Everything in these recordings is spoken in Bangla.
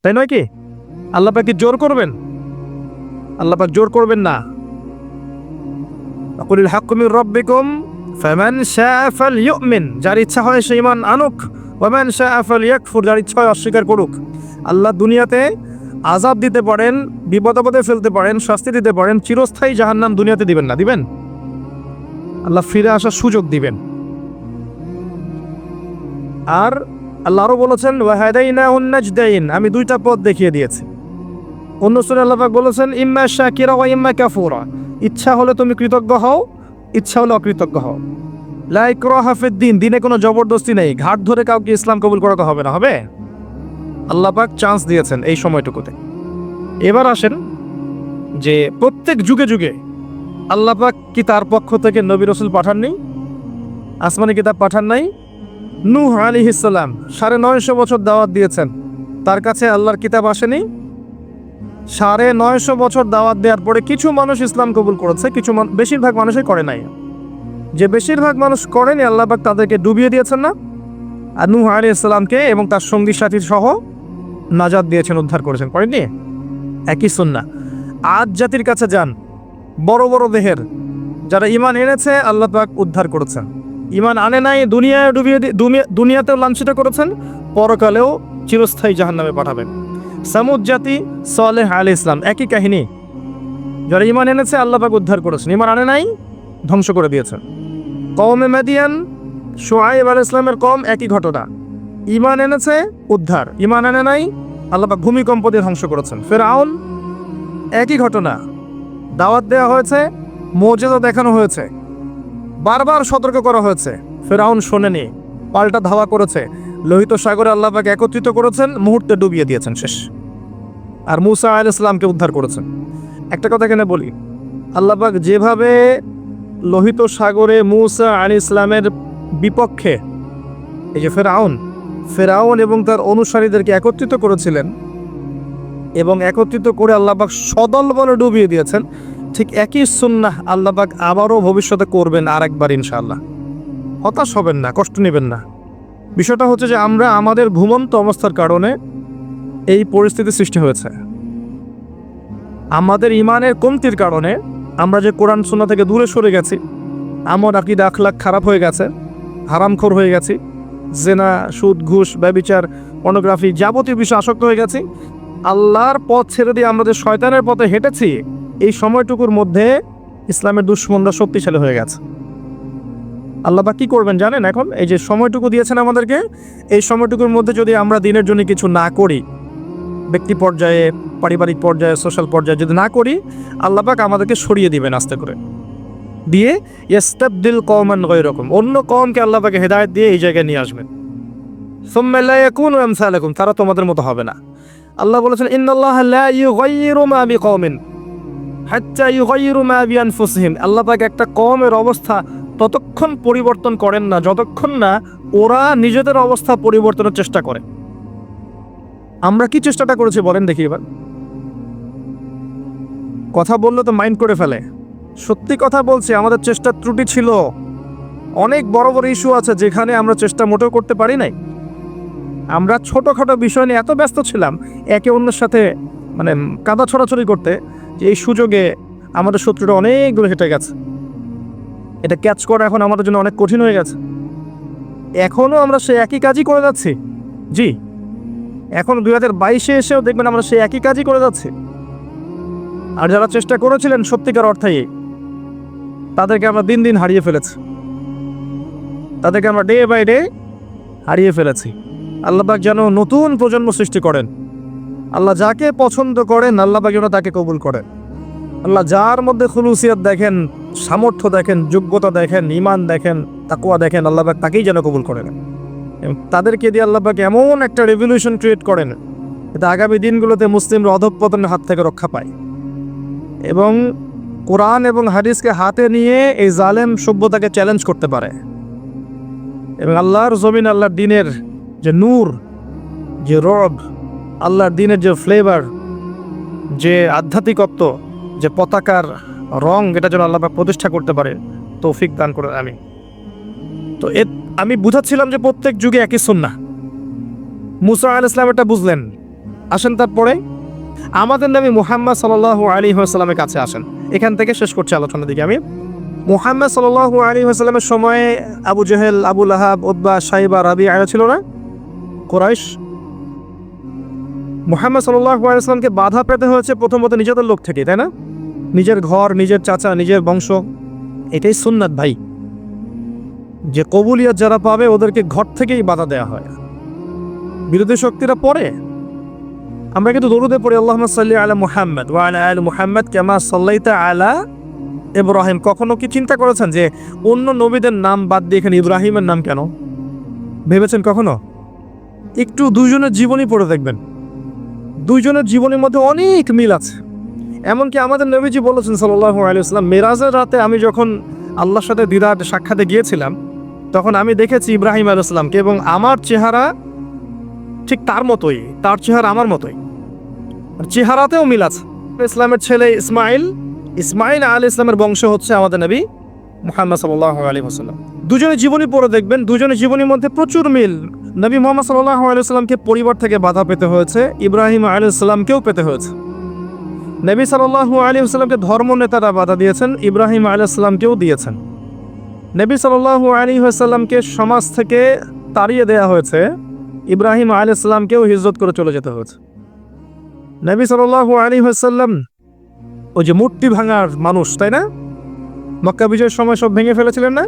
তাই নয় কি? আল্লাহ পাক কি জোর করবেন? আল্লাহ পাক জোর করবেন না। কুলিল হাক্কু মির রাব্বিকুম ফামান শাআ ফালইউমিন, যার ইচ্ছা হয় সে ঈমান আনুক, ওয়া মান শাআ ফালইয়াকফুর, যার ইচ্ছা হয় অস্বীকার করুক। আল্লাহ দুনিয়াতে আযাব দিতে পারেন, বিপদে ফেলতে পারেন, শাস্তি দিতে পারেন, চিরস্থায়ী জাহান্নাম দুনিয়াতে দিবেন না, দিবেন? আল্লাহ ফিরে আসার সুযোগ দিবেন। আর আল্লাহ আরো বলেছেন ওয়া হাদাইনাহুন নাজদাইন, আমি দুইটা পথ দেখিয়ে দিয়েছি। অন্য সূরা আল্লাহ পাক বলেছেন ইম্মা শাকিরা ওয়া ইম্মা কাফুরা, ইচ্ছা হলে তুমি কৃতজ্ঞ হও, ইচ্ছা হলে অকৃতজ্ঞ হও। লা ইকরাহা ফিদ-দীন, দিনে কোনো জবরদস্তি নেই, ঘাট ধরে কাউকে ইসলাম কবুল করাতে হবে না। হবে? আল্লাহ পাক চান্স দিয়েছেন এই সময়টুকুতে। এবার আসেন যে প্রত্যেক যুগে যুগে আল্লাহ পাক কি তার পক্ষ থেকে নবী রাসূল পাঠাননি? আসমানি কিতাব পাঠান নাই? নূহ আলাইহিস সালাম ৯৫০ বছর দাওয়াত দিয়েছেন, তার কাছে আল্লাহর কিতাব আসেনি? ৯৫০ বছর দাওয়াত দেওয়ার পরে কিছু মানুষ ইসলাম কবুল করেছে, বেশিরভাগ মানুষই করে নাই। যে বেশিরভাগ মানুষ করেনি আল্লাহ পাক তাদেরকে ডুবিয়ে দিয়েছেন না? আর নূহ আলাইহিস সালামকে এবং তার সঙ্গী সাথী সহ নাজাত দিয়েছেন, উদ্ধার করেছেন, করেননি? একই সুন্নাহ। আদ জাতির কাছে যান, বড় বড় দেহের যারা ঈমান এনেছে আল্লাহ পাক উদ্ধার করেছেন, ঈমান আনে নাই দুনিয়ায় ডুবিয়ে দুনিয়াতেও লাঞ্ছিত করেছেন, পরকালেও চিরস্থায়ী জাহান্নামে পাঠাবেন। সামুদ জাতি, সালেহ আলাইহিস সালাম, একই কাহিনী। যারা ঈমান এনেছে আল্লাহ পাক উদ্ধার করেছেন, ঈমান আনে নাই ধ্বংস করে দিয়েছেন। কওমে মাদিয়ান, শুআয়ব আলাইহিস সালামের কওম, একই ঘটনা। ঈমান এনেছে উদ্ধার, ঈমান আনে নাই আল্লাহ পাক ভূমিকম্প দিয়ে ধ্বংস করেছেন। ফিরআউন, একই ঘটনা। দাওয়াত দেওয়া হয়েছে, মুজিজা দেখানো হয়েছে, বারবার সতর্ক করা হয়েছে, ফিরআউন শোনেনি, পাল্টা ধাওয়া করেছে, লোহিত সাগরে আল্লাহ পাক একত্রিত করেছেন, মুহূর্তে ডুবিয়ে দিয়েছেন, শেষ। আর মূসা আলাইহিস সালামকে উদ্ধার করেছেন। একটা কথা এখানে বলি, আল্লাহ পাক যেভাবে লোহিত সাগরে মূসা আলাইহিস সালামের বিপক্ষে এই যে ফেরাউন এবং তার অনুসারীদেরকে একত্রিত করেছিলেন এবং একত্রিত করে আল্লাহ পাক সদল বলে ডুবিয়ে দিয়েছেন, ঠিক একই সুন্নাহ আল্লাহ পাক আবারও ভবিষ্যতে করবেন আরেকবার ইনশাআল্লাহ। হতাশ হবেন না, কষ্ট নেবেন না। বিষয়টা হচ্ছে যে আমরা আমাদের ঘুমন্ত অবস্থার কারণে এই পরিস্থিতি সৃষ্টি হয়েছে। আমাদের ঈমানের কমতির কারণে আমরা যে কোরআন সুন্নাহ থেকে দূরে সরে গেছি, আমার আকীদা আখলাক খারাপ হয়ে গেছে, হারামখোর হয়ে গেছি, জেনা, সুদ, ঘুষ, ব্যভিচার, পর্নোগ্রাফি, যাবতীয় বিষয় আসক্ত হয়ে গেছি, আল্লাহর পথ ছেড়ে দিয়ে আমরা যে শয়তানের পথে হেঁটেছি, এই সময়টুকুর মধ্যে ইসলামের দুশমনরা শক্তিশালী হয়ে গেছে। আল্লাহ পাক কি করবেন জানেন? এখন এই যে সময়টুকু দিয়েছেন আমাদেরকে, এই সময়টুকুর মধ্যে যদি আমরা দিনের জন্য কিছু না করি, ব্যক্তি পর্যায়ে, পারিবারিক পর্যায়ে, সোশ্যাল পর্যায়ে যদি না করি, আল্লাহ পাক আমাদেরকে সরিয়ে দিবেন আস্তে করে, দিয়ে ইস্তাবদিল কওমান গায়রাকুম, অন্য কওমকে আল্লাহ পাক হেদায়েত দিয়ে এই জায়গায় নিয়ে আসবেন। সুম্মা লা ইয়াকুনু আমসালাকুম, তারা তোমাদের মতো হবে না। আল্লাহ বলেছেন ইন্নাল্লাহা লা ইউগাইয়িরু মা বিকওমিন হাত্তা ইউগাইয়িরু মা বিআনফুসিহিম, আল্লাহ পাক একটা কওমের অবস্থা ততক্ষণ পরিবর্তন করেন না যতক্ষণ না ওরা নিজেদের অবস্থা পরিবর্তনের চেষ্টা করে। আমরা কি চেষ্টাটা করেছি বলেন দেখি এবার? কথা বললে তো মাইন্ড করে ফেলে। সত্যি কথা বলছি, আমাদের চেষ্টার ত্রুটি ছিল। অনেক বড় বড় ইস্যু আছে যেখানে আমরা চেষ্টা মোটেও করতে পারি নাই। আমরা ছোটোখাটো বিষয় নিয়ে এত ব্যস্ত ছিলাম একে অন্যের সাথে কাদা ছড়াছড়ি করতে, যে এই সুযোগে আমাদের শত্রুটা অনেকগুলো হেঁটে গেছে। এটা ক্যাচ করা এখন আমাদের জন্য অনেক কঠিন হয়ে গেছে। এখনও আমরা সেই একই কাজই করে যাচ্ছি। জি, এখন 2022-এ এসেও দেখবেন আমরা সেই একই কাজই করে যাচ্ছি। আর যারা চেষ্টা করেছিলেন সত্যিকার অর্থেই, তাদেরকে আমরা দিন দিন হারিয়ে ফেলেছি, তাদেরকে আমরা ডে বাই ডে হারিয়ে ফেলেছি। আল্লাহ পাক যেন নতুন প্রজন্ম সৃষ্টি করেন। আল্লাহ যাকে পছন্দ করেন আল্লাহ পাক যেন তাকে কবুল করেন। আল্লাহ যার মধ্যে খুলুসিয়ত দেখেন, সামর্থ্য দেখেন, যোগ্যতা দেখেন, ঈমান দেখেন, তাকওয়া দেখেন, আল্লাহ পাক তাকেই যেন কবুল করেন। এবং তাদেরকে দিয়ে আল্লাহ পাক এমন একটা রেভলিউশন ক্রিয়েট করেন যাতে আগামী দিনগুলোতে মুসলিমরা অধঃপতনের হাত থেকে রক্ষা পায় এবং কোরআন এবং হাদিসকে হাতে নিয়ে এই জালেম সভ্যতাকে চ্যালেঞ্জ করতে পারে এবং আল্লাহর জমিন, আল্লাহর দিনের যে নূর, যে রব, আল্লাহর দিনের যে ফ্লেভার, যে আধ্যাত্মিকত্ব, যে পতাকার রং, এটা যেন আল্লাহ পাক প্রতিষ্ঠা করতে পারে, তৌফিক দান করে। আমি বুঝাচ্ছিলাম যে প্রত্যেক যুগে একই সুন্নাহ। মূসা আলাইহিস সালাম এটা বুঝলেন, আসেন তারপরে আমাদের নবী মুহাম্মদ সাল্লাল্লাহু আলাইহি ওয়াসাল্লামের কাছে আসেন। এখান থেকে শেষ করছি আলোচনা দিকে আমি। মুহাম্মদ সাল্লাল্লাহু আলাইহি ওয়াসাল্লামের সময়ে আবু জেহেল, আবু লাহাব, উতবা, শাইবা, রাবিআ ছিল না কুরাইশ। মুহাম্মদ সাল্লাল্লাহু আলাইহি ওয়াসাল্লামকে বাধা পেতে হয়েছে প্রথমত নিজেদের লোক থেকে, তাই না? নিজের ঘর, নিজের চাচা, নিজের বংশ। এটাই সুন্নাত ভাই, যে কবুলিয়ত যারা পাবে ওদেরকে ঘর থেকেই বাধা দেয়া হয়। বিরোধী শক্তিরা পরে আমরা কিন্তু দরুদে পড়ি আল্লাহুম্মা সাল্লি আলা মুহাম্মদ ওয়া আলা আলি মুহাম্মদ কামা সাল্লাইতা আলা ইব্রাহিম। কখনো কি চিন্তা করেছেন যে অন্য নবীদের নাম বাদ দিয়ে এখানে ইব্রাহিমের নাম কেন? ভেবেছেন কখনো? একটু দুইজনের জীবনী পড়ে দেখবেন, দুইজনের জীবনের মধ্যে অনেক মিল আছে। এমনকি আমাদের নবীজি বলেছেন সাল্লাল্লাহু আলাইহি ওয়াসাল্লাম, মেরাজের রাতে আমি যখন আল্লাহর সাথে দিদার সাক্ষাতে গিয়েছিলাম তখন আমি দেখেছি ইব্রাহিম আলাইহিস সালামকে, এবং আমার চেহারা ঠিক তার মতোই, তার চেহারা আমার মতোই, চেহারাতেও মিল আছে। ইসলামের ছেলে ইসমাইল আলাইহিস ইসলামের বংশ হচ্ছে আমাদের নবী মুহাম্মদ সাল্লাল্লাহু আলাইহি ওয়াসাল্লাম। দুজনের জীবনী পড়ে দেখবেন, দুজনের জীবনীর মধ্যে প্রচুর মিল। নবী মুহাম্মদ সাল্লাল্লাহু আলাইহি ওয়াসাল্লামকে পরিবার থেকে বাধা পেতে হয়েছে, ইব্রাহিম আলাইহিস সালামকেও পেতে হয়েছে। নবী সাল্লাল্লাহু আলাইহি ওয়াসাল্লামকে ধর্ম নেতারা বাধা দিয়েছেন, ইব্রাহিম আলাইহিস সালামকেও দিয়েছেন। নবী সাল্লাল্লাহু আলাইহি ওয়াসাল্লামকে সমাজ থেকে তাড়িয়ে দেয়া হয়েছে, ইব্রাহিম আলাইহিস সালামকেও হিজরত করে চলে যেতে হয়েছে। নবী সাল্লাল্লাহু আলাইহি ওয়াসাল্লাম ওই যে মূর্তি ভাঙার মানুষ, তাই না? মক্কা বিজয়ের সময় সব ভেঙে ফেলেছিলেন না?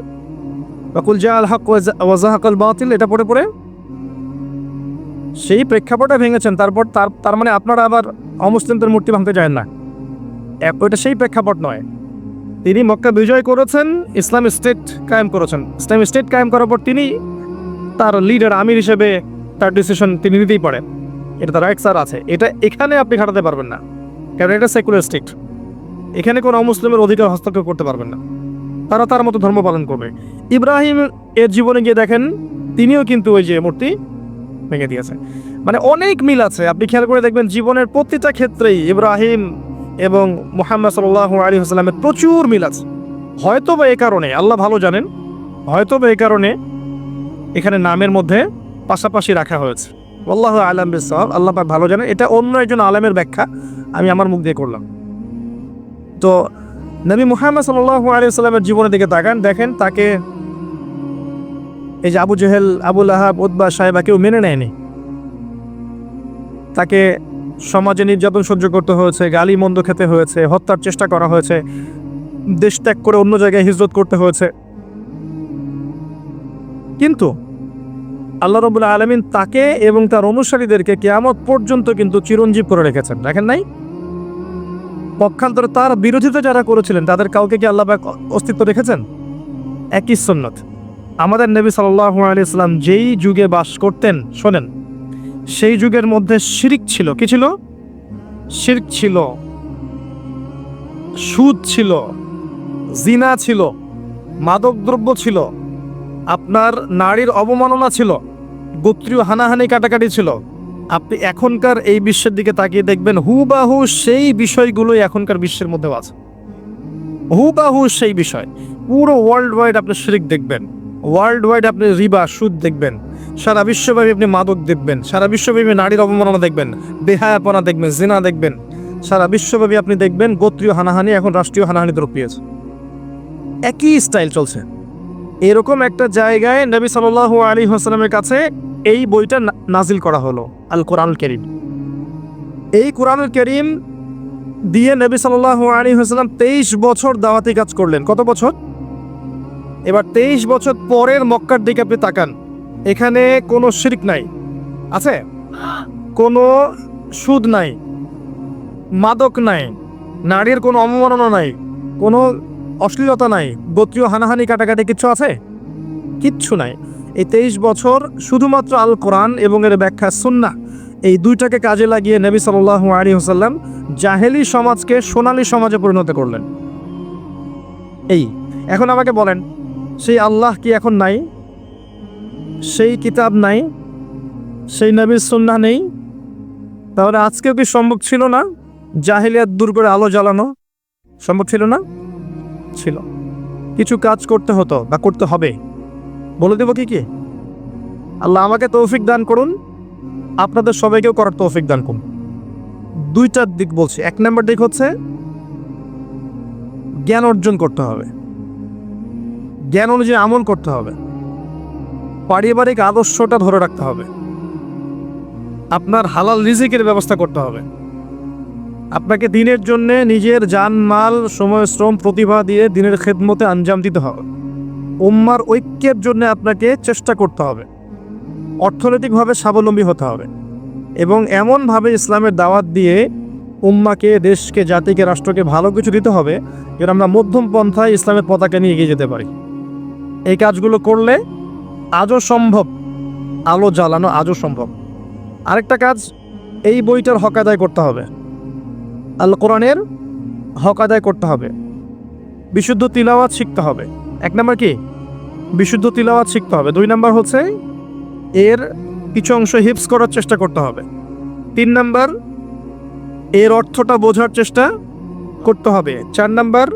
ওয়াকুল জাআল হক ওয়া যাহাকাল বাতিল, এটা পড়ে পড়ে সেই প্রেক্ষাপটে ভেঙেছেন। তারপর তার মানে আপনারা আবার অমুসলিমদের মূর্তি ভাঙতে যায় না, ওইটা সেই প্রেক্ষাপট নয়। তিনি মক্কা বিজয় করেছেন, ইসলামিক স্টেট কায়েম করেছেন। ইসলামিক স্টেট কায়েম করার পর তিনি তার লিডার, আমির হিসেবে তার ডিসিশন তিনি নিতেই পারেন, এটা তার রাইটস আছে। এটা এখানে আপনি খাটাতে পারবেন না, কারণ এটা সেকুলার স্টেট। এখানে কোনো অমুসলিমের অধিকার হস্তক্ষেপ করতে পারবেন না, তারা তার মতো ধর্ম পালন করবে। ইব্রাহিম এর জীবনে গিয়ে দেখেন তিনিও কিন্তু ওই যে মূর্তি ভেঙে দিয়েছে। মানে অনেক মিল আছে, আপনি খেয়াল করে দেখবেন জীবনের প্রতিটা ক্ষেত্রেই ইব্রাহিম এবং মুহাম্মদ সাল্লাল্লাহু আলাইহি ওয়াসাল্লামের প্রচুর মিল আছে। হয়তো বা এই কারণে, আল্লাহ ভালো জানেন, হয়তো বা এই কারণে এখানে নামের মধ্যে পাশাপাশি রাখা হয়েছে। আল্লাহু আ'লাম বিস-সাওয়াব, আল্লাহ পাক ভালো জানেন। এটা অন্য একজন আলেমের ব্যাখ্যা, আমি আমার মুখ দিয়ে করলাম। তো নবী মুহাম্মদ সাল্লাল্লাহু আলাইহি ওয়াসাল্লামের জীবনের দিকে তাকান, দেখেন তাকে এই যে আবু জেহেল, আবু লাহাব, উতবা, শাইবা কেউ মেনে নেয়নি। তাকে সমাজে নির্যাতন সহ্য করতে হয়েছে, গালি মন্দ খেতে হয়েছে, হত্যার চেষ্টা করা হয়েছে, দেশ ত্যাগ করে অন্য জায়গায় হিজরত করতে হয়েছে। কিন্তু আল্লাহ রাব্বুল আলামিন তাকে এবং তার অনুসারীদেরকে কিয়ামত পর্যন্ত কিন্তু চিরঞ্জীব করে রেখেছেন, দেখেন নাই? পক্ষান্তরে তার বিরোধিতা যারা করেছিলেন তাদের কাউকে কি আল্লাহ পাক অস্তিত্ব রেখেছেন? একই সুন্নাত। আমাদের নবী সাল্লাল্লাহু আলাইহি ওয়াসাল্লাম যেই যুগে বাস করতেন, শোনেন, সেই যুগের মধ্যে শিরক ছিল। কি ছিল? শিরক ছিল, সুদ ছিল, জিনা ছিল, মাদকদ্রব্য ছিল, আপনার নারীর অবমাননা ছিল, গোত্রীয় হানাহানি কাটাকাটি ছিল। আপনি এখনকার এই বিশ্বের দিকে তাকিয়ে দেখবেন হুবাহু সেই বিষয়গুলোই এখনকার বিশ্বের মধ্যেও আছে, হুবাহু সেই বিষয়। পুরো ওয়ার্ল্ড ওয়াইড আপনি শিরক দেখবেন, ওয়ার্ল্ড ওয়াইড আপনি রিবা, সুদ দেখবেন, সারা বিশ্বব্যাপী আপনি মাদক দেখবেন, সারা বিশ্বব্যাপী নারীর অবমাননা দেখবেন, বেহায়াপনা দেখবেন, জিনা দেখবেন, সারা বিশ্বব্যাপী আপনি দেখবেন গোত্রীয় হানাহানি এখন রাষ্ট্রীয় হানাহানিতে রূপ পেয়েছে। একই স্টাইল চলছে। এরকম একটা জায়গায় নবী সাল্লাল্লাহু আলাইহি ওয়াসাল্লামের কাছে এই বইটা নাজিল করা হলো, আল কোরআনুল কারীম। এই কোরআনুল কারীম দিয়ে নবী সাল্লাল্লাহু আলাইহি ওয়াসাল্লাম 23 বছর দাওয়াতি কাজ করলেন। কত বছর? এবার 23 বছর পরের মক্কার দিকে আপনি তাকান, এখানে কোনো শিরক নাই, আছে? কোনো সুদ নাই, মাদক নাই, নারীর কোনো অবমাননা নাই, কোনো অশ্লীলতা নাই, গোত্রীয় হানাহানি কাটাকাটি কিছু আছে? কিচ্ছু নাই। এই 23 বছর শুধুমাত্র আল কোরআন এবং এর ব্যাখ্যা সুন্নাহ, এই দুইটাকে কাজে লাগিয়ে নবী সাল্লাল্লাহু আলাইহি ওয়াসাল্লাম জাহেলি সমাজকে সোনালী সমাজে পরিণত করলেন। এই এখন আমাকে বলেন, সেই আল্লাহ কি এখন নাই? সেই কিতাব নাই? সেই নবীর সুন্নাহ নেই? তাহলে আজকেও কি সম্ভব ছিল না জাহেলিয়াত দূর করে আলো জ্বালানো? সম্ভব ছিল না? ছিল। কিছু কাজ করতে হতো বা করতে হবে, বলে দেব কি কি? আল্লাহ আমাকে তৌফিক দান করুন, আপনাদের সবাইকেও করার তৌফিক দান করুন। দুইটা দিক বলছি। এক নম্বর দিক হচ্ছে জ্ঞান অর্জন করতে হবে, জ্ঞান অনুযায়ী আমল করতে হবে, পারিবারিক আদর্শটা ধরে রাখতে হবে, আপনার হালাল রিজিকের ব্যবস্থা করতে হবে, আপনাকে দিনের জন্য নিজের জান মাল সময় শ্রম প্রতিভা দিয়ে দিনের খেদমতে আঞ্জাম দিতে হবে, উম্মার ঐক্যের জন্য আপনাকে চেষ্টা করতে হবে, অর্থনৈতিকভাবে স্বাবলম্বী হতে হবে এবং এমনভাবে ইসলামের দাওয়াত দিয়ে উম্মাকে, দেশকে, জাতিকে, রাষ্ট্রকে ভালো কিছু দিতে হবে যেন আমরা মধ্যম পন্থায় ইসলামের পতাকা নিয়ে এগিয়ে যেতে পারি। এই কাজগুলো করলে আজও সম্ভব, আলো জ্বালানো আজও সম্ভব। আরেকটা কাজ, এই বইটার হক আদায় করতে হবে, আল কোরআনের হক আদায় করতে হবে, বিশুদ্ধ তিলাওয়াত শিখতে হবে। এক নম্বর কি? বিশুদ্ধ তিলাওয়াত শিখতে হবে। 2 নম্বর হচ্ছে এর কিছু অংশ হিফজ করার চেষ্টা করতে হবে। 3 নম্বর এর অর্থটা বোঝার চেষ্টা করতে হবে। 4 নম্বর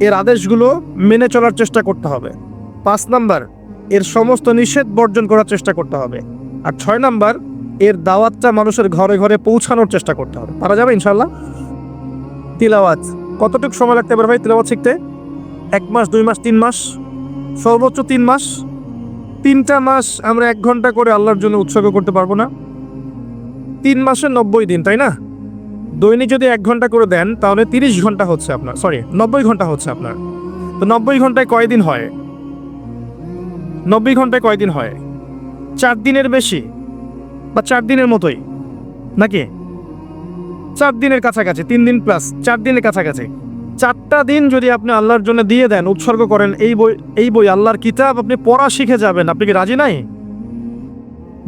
এর আদেশগুলো মেনে চলার চেষ্টা করতে হবে। 5 নম্বর এর সমস্ত নিষেধ বর্জন করার চেষ্টা করতে হবে। আর 6 নম্বর এর দাওয়াতটা মানুষের ঘরে ঘরে পৌঁছানোর চেষ্টা করতে হবে। পারা যাবে ইনশাল্লাহ? তিলাওয়াত কতটুকু সময় লাগতে পারে ভাই তিলাওয়াত শিখতে? 1 মাস, 2 মাস, 3 মাস, সর্বোচ্চ 3 মাস। 3টা মাস আমরা 1 ঘন্টা করে আল্লাহর জন্য উৎসর্গ করতে পারবো না? 3 মাসে 90 দিন, তাই না? দৈনিক যদি 1 ঘন্টা করে দেন তাহলে 30 ঘন্টা হচ্ছে আপনার, 90 ঘন্টা হচ্ছে আপনার। তো 90 ঘন্টায় কয়দিন হয়? 90 ঘন্টায় কয়দিন হয়? 4 দিনের বেশি বা 4 দিনের মতোই নাকি? 4 দিনের কাছাকাছি, 3 দিন প্লাস 4 দিনের কাছাকাছি। 4টা দিন যদি আপনি আল্লাহর জন্য দিয়ে দেন, উৎসর্গ করেন, এই বই আল্লাহর কিতাব আপনি পড়া শিখে যাবেন। আপনি কি রাজি নাই?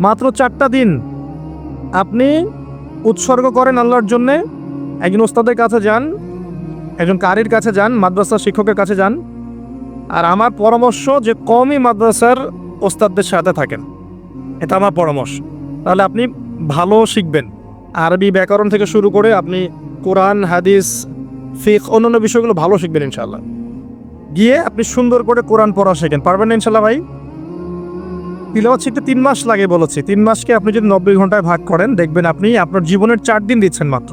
মাত্র 4টা দিন আপনি উৎসর্গ করেন আল্লাহর জন্যে। একজন ওস্তাদের কাছে যান, একজন কারির কাছে যান, মাদ্রাসার শিক্ষকের কাছে যান। আর আমার পরামর্শ যে কমই মাদ্রাসার ওস্তাদদের সাথে থাকেন, এটা আমার পরামর্শ। তাহলে আপনি ভালো শিখবেন। আরবি ব্যাকরণ থেকে শুরু করে আপনি কোরআন, হাদিস, ফিকহ, অন্যান্য বিষয়গুলো ভালো শিখবেন ইনশাল্লাহ। গিয়ে আপনি সুন্দর করে কোরআন পড়া শেখেন। পারবেন না ইনশাল্লাহ ভাই? তিলাওয়াত শিখতে 3 মাস লাগে বলেছি। 3 মাসকে আপনি যদি 90 ঘন্টায় ভাগ করেন, দেখবেন আপনি আপনার জীবনের 4 দিন দিচ্ছেন মাত্র।